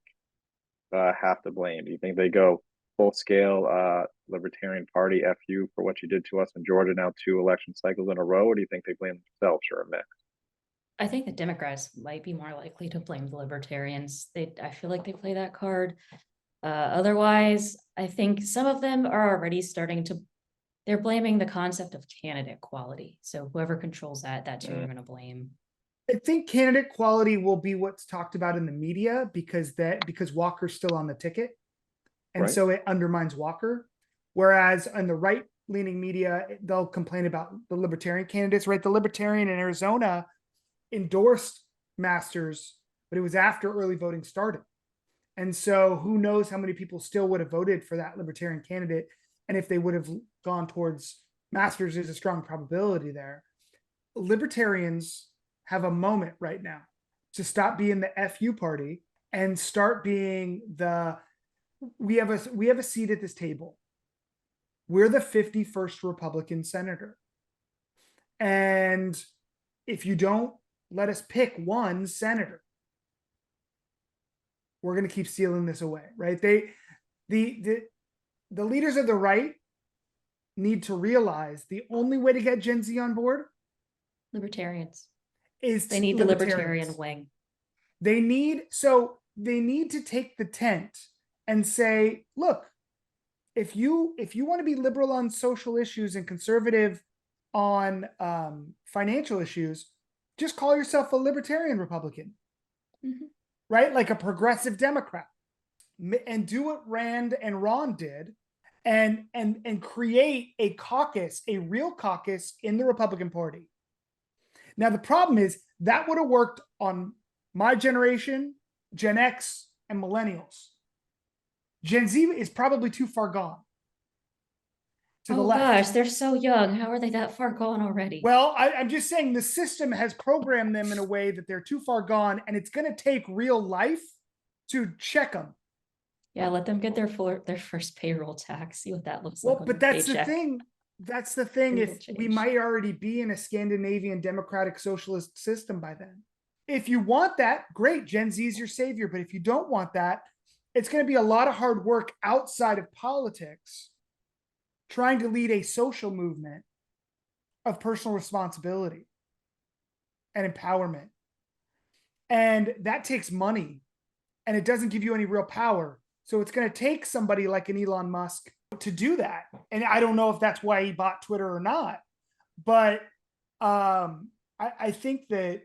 have to blame? Do you think they go full scale Libertarian Party FU for what you did to us in Georgia now 2 election cycles in a row, or do you think they blame themselves, or a mix? I think the Democrats might be more likely to blame the Libertarians. I feel like they play that card. Otherwise, I think some of them are already they're blaming the concept of candidate quality. So whoever controls that, that's who they're going to blame. I think candidate quality will be what's talked about in the media because Walker's still on the ticket. And Right. so it undermines Walker. Whereas on the right-leaning media, they'll complain about the Libertarian candidates, right? The Libertarian in Arizona endorsed Masters, but it was after early voting started. And so who knows how many people still would have voted for that Libertarian candidate. And if they would have gone towards Masters, there's a strong probability there. Libertarians have a moment right now to stop being the FU party and start being we have a seat at this table. We're the 51st Republican senator. And if you don't let us pick one senator, we're going to keep sealing this away, right? The leaders of the right need to realize the only way to get Gen Z on board Libertarians. is They need the Libertarian wing. They need to take the tent and say, look, if you want to be liberal on social issues and conservative on financial issues, just call yourself a Libertarian Republican, right? Like a progressive Democrat, and do what Rand and Ron did, and create a caucus, a real caucus in the Republican Party. Now the problem is that would have worked on my generation, Gen X, and millennials. Gen Z is probably too far gone to the left. Gosh, they're so young. How are they that far gone already? Well, I'm just saying the system has programmed them in a way that they're too far gone, and it's going to take real life to check them. Yeah, let them get their first payroll tax. See what that looks Well, like. but that's the thing. That's the thing. If we might already be in a Scandinavian democratic socialist system by then. If you want that, great. Gen Z is your savior. But if you don't want that, it's going to be a lot of hard work outside of politics trying to lead a social movement of personal responsibility and empowerment. And that takes money, and it doesn't give you any real power. So it's going to take somebody like an Elon Musk to do that. And I don't know if that's why he bought Twitter or not, but I think that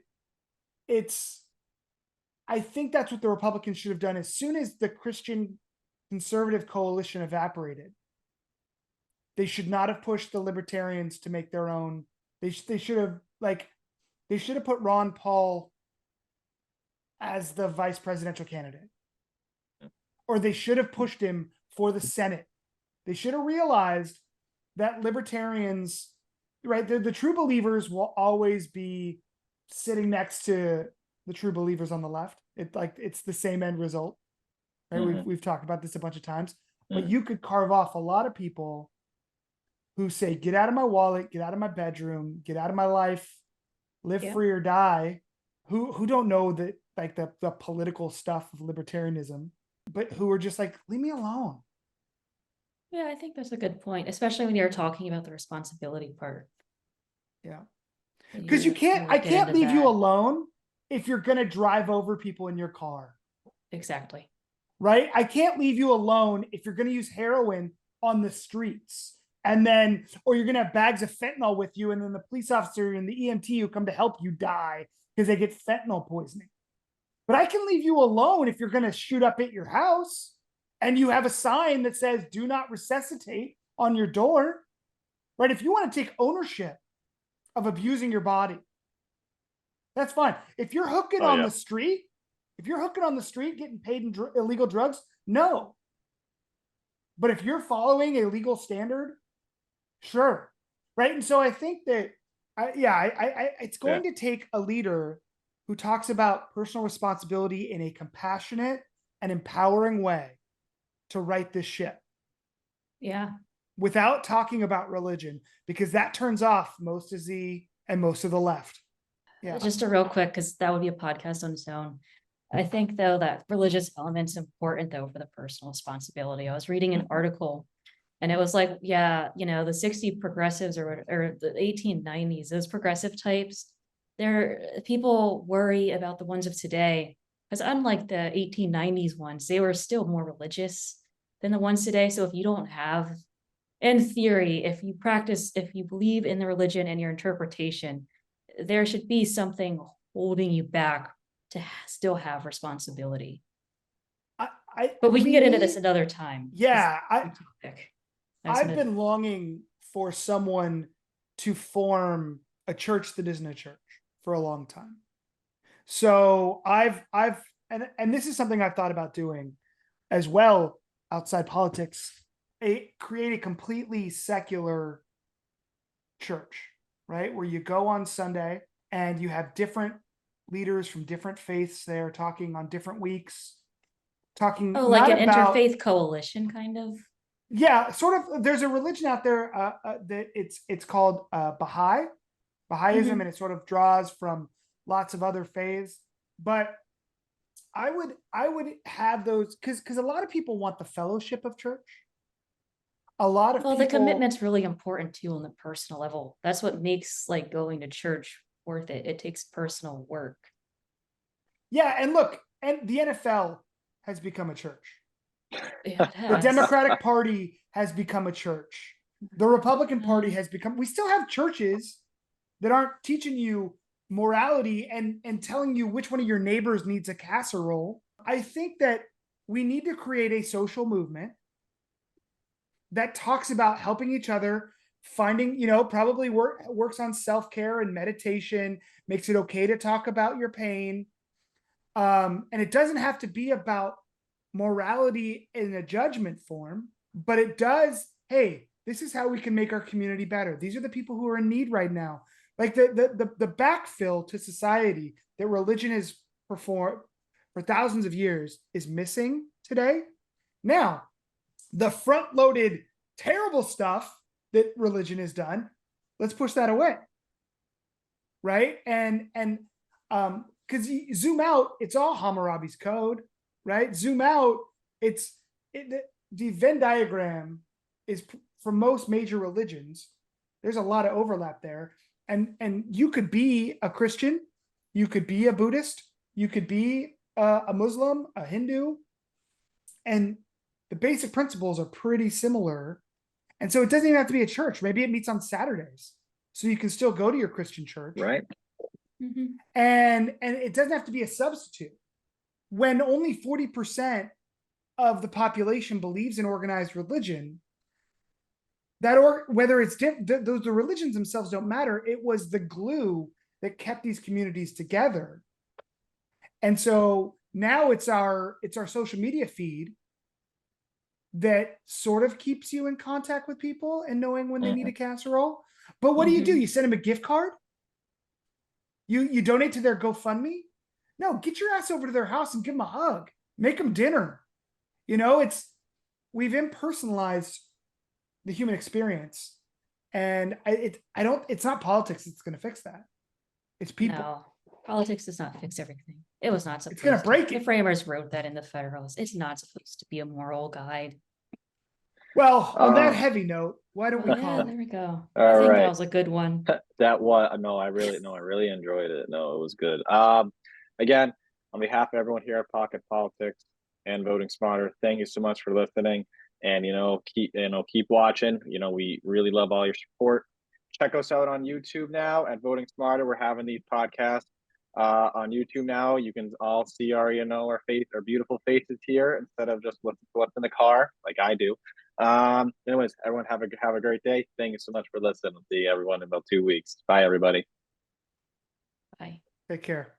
I think that's what the Republicans should have done as soon as the Christian conservative coalition evaporated. They should not have pushed the Libertarians to make their own. They should have put Ron Paul as the vice presidential candidate, or they should have pushed him for the Senate. They should have realized that Libertarians, right? The true believers will always be sitting next to the true believers on the left. It's the same end result, right? We've talked about this a bunch of times, but you could carve off a lot of people who say, get out of my wallet, get out of my bedroom, get out of my life, live free or die, who don't know that, like the political stuff of libertarianism, but who are just like, leave me alone. Yeah, I think that's a good point, especially when you're talking about the responsibility part. Yeah. Because I can't leave you alone if you're going to drive over people in your car. Exactly. Right? I can't leave you alone if you're going to use heroin on the streets. And then, or you're going to have bags of fentanyl with you, and then the police officer and the EMT who come to help you die because they get fentanyl poisoning. But I can leave you alone if you're going to shoot up at your house and you have a sign that says, do not resuscitate on your door, right? If you want to take ownership of abusing your body, that's fine. If you're hooking on the street, getting paid in illegal drugs, no. But if you're following a legal standard, sure. Right. And so I think that, it's going to take a leader who talks about personal responsibility in a compassionate and empowering way to right this ship. Yeah. Without talking about religion, because that turns off most of the left. Yeah. Just a real quick, because that would be a podcast on its own. I think, though, that religious element's important, though, for the personal responsibility. I was reading an article, and it was like, the 60 progressives or the 1890s, those progressive types, people worry about the ones of today, because unlike the 1890s ones, they were still more religious than the ones today. So if you don't have, in theory, if you believe in the religion and your interpretation, there should be something holding you back to still have responsibility. But we can get into this another time. Yeah, Topic. I've been longing for someone to form a church that isn't a church for a long time. So and this is something I've thought about doing as well outside politics, create a completely secular church, right? Where you go on Sunday and you have different leaders from different faiths there talking on different weeks, talking like an about, interfaith coalition kind of. Yeah, sort of. There's a religion out there that it's called Baha'ism, and it sort of draws from lots of other faiths. But I would have those because a lot of people want the fellowship of church. A lot of people, the commitment's really important too on the personal level. That's what makes like going to church worth it. It takes personal work. Yeah, and look, and the NFL has become a church. Yeah, the Democratic Party has become a church. The Republican Party has become. We still have churches that aren't teaching you morality and telling you which one of your neighbors needs a casserole. I think that we need to create a social movement that talks about helping each other, finding, probably works on self-care and meditation, makes it okay to talk about your pain. And it doesn't have to be about morality in a judgment form, but it does, hey, this is how we can make our community better. These are the people who are in need right now. Like the backfill to society that religion has performed for thousands of years is missing today. Now, the front-loaded terrible stuff that religion has done, let's push that away. Right? And because zoom out, it's all Hammurabi's code, right? Zoom out, the Venn diagram is for most major religions. There's a lot of overlap there, and you could be a Christian, you could be a Buddhist, you could be a Muslim, a Hindu, and the basic principles are pretty similar. And so it doesn't even have to be a church. Maybe it meets on Saturdays, so you can still go to your Christian church, right? And it doesn't have to be a substitute. When only 40% of the population believes in organized religion, whether it's the religions themselves don't matter. It was the glue that kept these communities together. And so now it's our social media feed that sort of keeps you in contact with people and knowing when they need a casserole. But what do? You send them a gift card? You donate to their GoFundMe? No, get your ass over to their house and give them a hug. Make them dinner. We've impersonalized the human experience, and it's not politics that's going to fix that. It's people. No, politics does not fix everything. It was not supposed It's going to break The it. framers wrote that in the Federalist. It's not supposed to be a moral guide. Well, on that heavy note, why don't we call it? There we go. All I think right. that was a good one. That was I really enjoyed it. No, it was good. Again, on behalf of everyone here at Pocket Politics and Voting Smarter, thank you so much for listening. And keep watching. We really love all your support. Check us out on YouTube now at Voting Smarter. We're having these podcasts on YouTube now. You can all see our beautiful faces here instead of just listening to what's in the car like I do. Anyways, everyone have a great day. Thank you so much for listening. See everyone in about 2 weeks. Bye, everybody. Bye. Take care.